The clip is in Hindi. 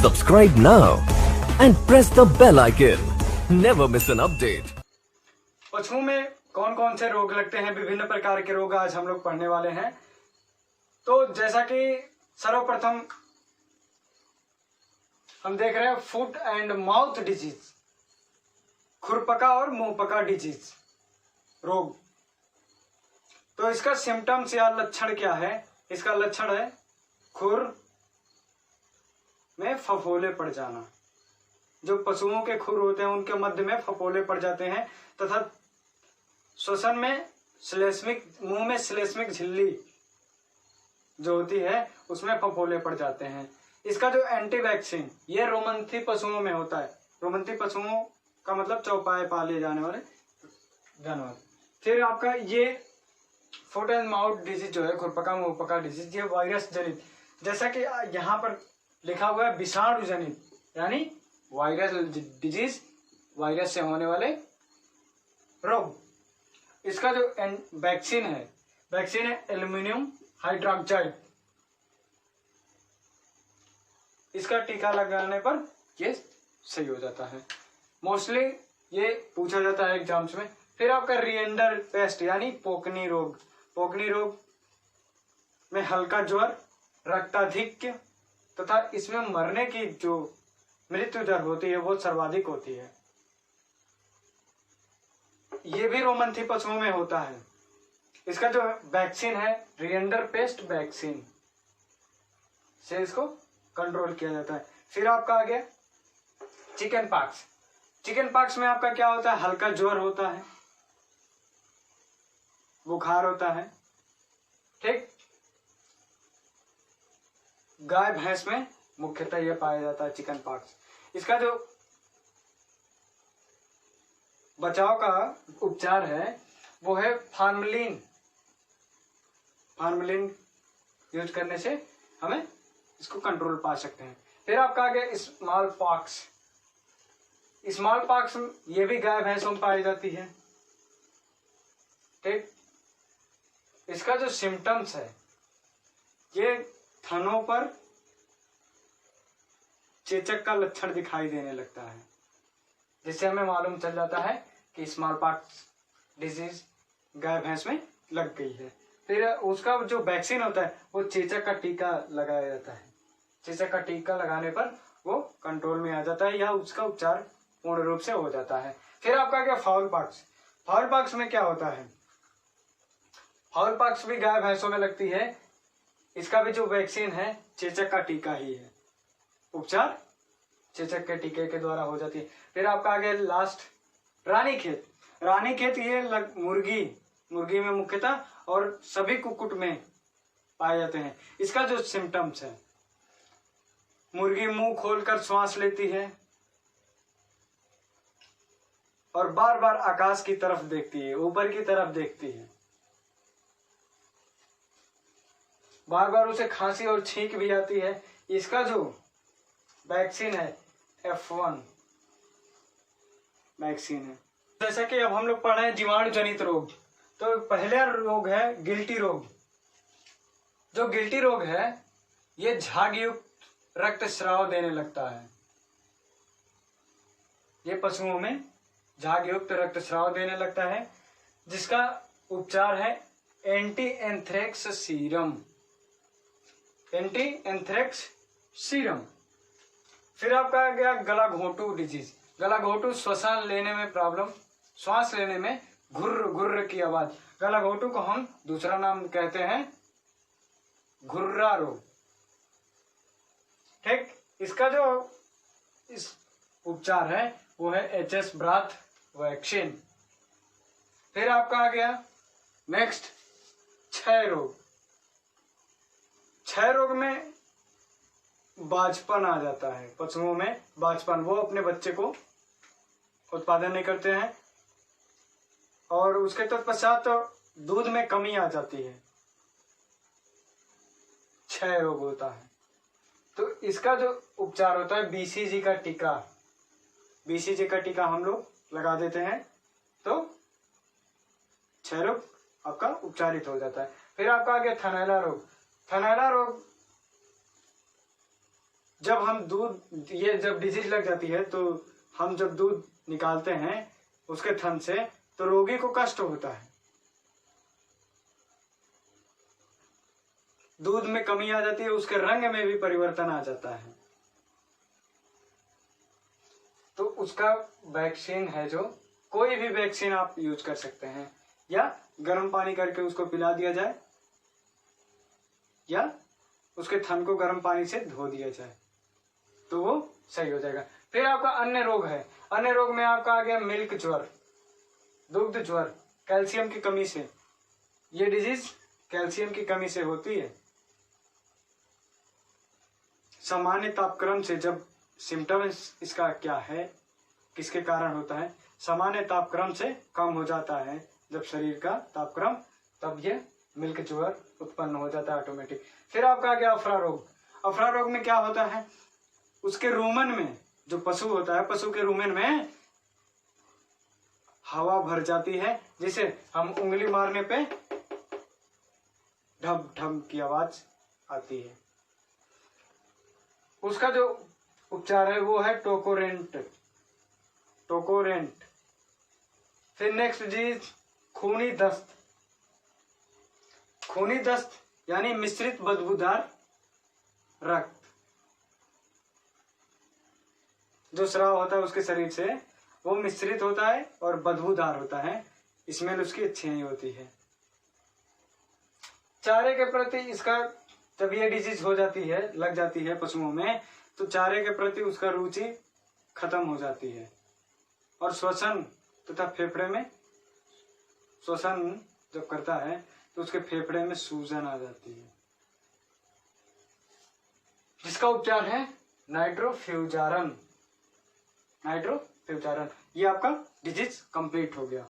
Subscribe now and press the bell icon. Never miss an update. पशुओं में कौन कौन से रोग लगते हैं, विभिन्न प्रकार के रोग आज हम लोग पढ़ने वाले हैं। तो जैसा कि सर्वप्रथम हम देख रहे हैं फुट एंड माउथ डिजीज, खुरपका और मुंहपका डिजीज रोग। तो इसका सिम्टम्स या लक्षण क्या है? इसका लक्षण है खुर में फफोले पड़ जाना। जो पशुओं के खुर होते हैं उनके मध्य में फफोले पड़ जाते हैं तथा श्वसन में श्लेष्मिक, मुंह में श्लेष्मिक झिल्ली जो होती है उसमें फफोले पड़ जाते हैं। इसका जो एंटी वैक्सीन ये रोमंथी पशुओं में होता है। रोमंथी पशुओं का मतलब चौपाए पाले जाने वाले जानवर। फिर आपका ये फुट एंड माउथ डिजीज जो है, खुरपका मुंहपका डिजीज, ये वायरस जनित, जैसा कि यहाँ पर लिखा हुआ है विषाणु जनित, यानी वायरल डिजीज, वायरस से होने वाले रोग। इसका जो वैक्सीन है एल्युमिनियम हाइड्रोक्साइड। इसका टीका लगाने पर ये सही हो जाता है। मोस्टली ये पूछा जाता है एग्जाम्स में। फिर आपका रिएंडर पेस्ट यानी पोकनी रोग। पोकनी रोग में हल्का ज्वर, रक्ताधिक्य तथा इसमें मरने की जो मृत्यु दर होती है वो सर्वाधिक होती है। ये भी रोमंथी पशुओं में होता है। इसका जो वैक्सीन है रिएंडर पेस्ट वैक्सीन से इसको कंट्रोल किया जाता है। फिर आपका आ गया चिकन पॉक्स। चिकन पॉक्स में आपका क्या होता है? हल्का ज्वर होता है, बुखार होता है। ठीक, गाय भैंस में मुख्यतः यह पाया जाता है चिकन पॉक्स। इसका जो बचाव का उपचार है वो है फार्मलिन। फार्मलिन यूज करने से हमें इसको कंट्रोल पा सकते हैं। फिर आपका आ गया स्मॉल पॉक्स। स्मॉल पॉक्स ये भी गाय भैंसों में पाई जाती है। ठीक, इसका जो सिम्टम्स है ये थनों पर चेचक का लक्षण दिखाई देने लगता है, जिससे हमें मालूम चल जाता है कि स्मॉल पॉक्स डिजीज गाय भैंस में लग गई है। फिर उसका जो वैक्सीन होता है वो चेचक का टीका लगाया जाता है। चेचक का टीका लगाने पर वो कंट्रोल में आ जाता है या उसका उपचार पूर्ण रूप से हो जाता है। फिर आपका क्या फाउल पॉक्स। फाउल पॉक्स में क्या होता है? फाउल पॉक्स भी गाय भैंसों में लगती है। इसका भी जो वैक्सीन है चेचक का टीका ही है। उपचार चेचक के टीके के द्वारा हो जाती है। फिर आपका आगे लास्ट रानीखेत। रानीखेत ये मुर्गी में मुख्यतः और सभी कुक्कुट में पाए जाते हैं। इसका जो सिम्टम्स है, मुर्गी मुंह खोलकर श्वास लेती है और बार बार आकाश की तरफ देखती है, ऊपर की तरफ देखती है। बार बार उसे खांसी और छींक भी आती है। इसका जो वैक्सीन है F1 वैक्सीन है। जैसा कि अब हम लोग पढ़ रहे हैं जीवाणु जनित रोग। तो पहला रोग है गिल्टी रोग। जो गिल्टी रोग है ये झाग युक्त रक्तस्राव देने लगता है। ये पशुओं में झाग युक्त रक्तस्राव देने लगता है, जिसका उपचार है anti anthrax serum. Anti anthrax serum. फिर आपका आ गया गला घोटू डिजीज। गला घोटू श्वसन लेने में प्रॉब्लम, श्वास लेने में घुर्र घुर्र की आवाज। गला घोटू को हम दूसरा नाम कहते हैं घुर्रा रोग। ठीक, इसका जो इस उपचार है वो है HS ब्राथ वैक्सीन। फिर आपका आ गया नेक्स्ट क्षय रोग। क्षय रोग में बाजपन आ जाता है। पशुओं में बाजपन, वो अपने बच्चे को उत्पादन नहीं करते हैं और उसके तत्पश्चात तो दूध में कमी आ जाती है। क्षय रोग होता है। तो इसका जो उपचार होता है BCG का टीका। BCG का टीका हम लोग लगा देते हैं तो क्षय रोग आपका उपचारित हो जाता है। फिर आपका आ गया थनैला रोग। थनैला रोग जब हम दूध, ये जब डिजीज लग जाती है तो हम जब दूध निकालते हैं उसके थन से तो रोगी को कष्ट होता है, दूध में कमी आ जाती है, उसके रंग में भी परिवर्तन आ जाता है। तो उसका वैक्सीन है, जो कोई भी वैक्सीन आप यूज कर सकते हैं, या गर्म पानी करके उसको पिला दिया जाए, या उसके थन को गर्म पानी से धो दिया जाए तो वो सही हो जाएगा। फिर आपका अन्य रोग है, अन्य रोग में आपका आ गया मिल्क ज्वर, दुग्ध ज्वर, कैल्शियम की कमी से। ये डिजीज कैल्शियम की कमी से होती है। सामान्य तापक्रम से, जब सिम्टम्स इसका क्या है, किसके कारण होता है, सामान्य तापक्रम से कम हो जाता है जब शरीर का तापक्रम, तब ये मिल्क ज्वर उत्पन्न हो जाता है ऑटोमेटिक। फिर आपका आ गया अफरा रोग। अफरा रोग में क्या होता है, उसके रूमन में, जो पशु होता है, पशु के रूमन में हवा भर जाती है, जिसे हम उंगली मारने पे ढब ढब की आवाज आती है। उसका जो उपचार है वो है टोकोरेंट, टोकोरेंट। फिर नेक्स्ट डिजीज खूनी दस्त। खूनी दस्त यानी मिश्रित बदबूदार रक्त, जो स्राव होता है उसके शरीर से वो मिश्रित होता है और बदबूदार होता है, स्मेल उसकी अच्छी नहीं होती है। चारे के प्रति इसका, जब ये डिजीज हो जाती है, लग जाती है पशुओं में, तो चारे के प्रति उसका रुचि खत्म हो जाती है, और श्वसन तथा फेफड़े में, श्वसन जब करता है तो उसके फेफड़े में सूजन आ जाती है, जिसका उपचार है नाइट्रोफ्यूजारन। नाइट्रोफ्यूजारन। ये आपका डिजीज कंप्लीट हो गया।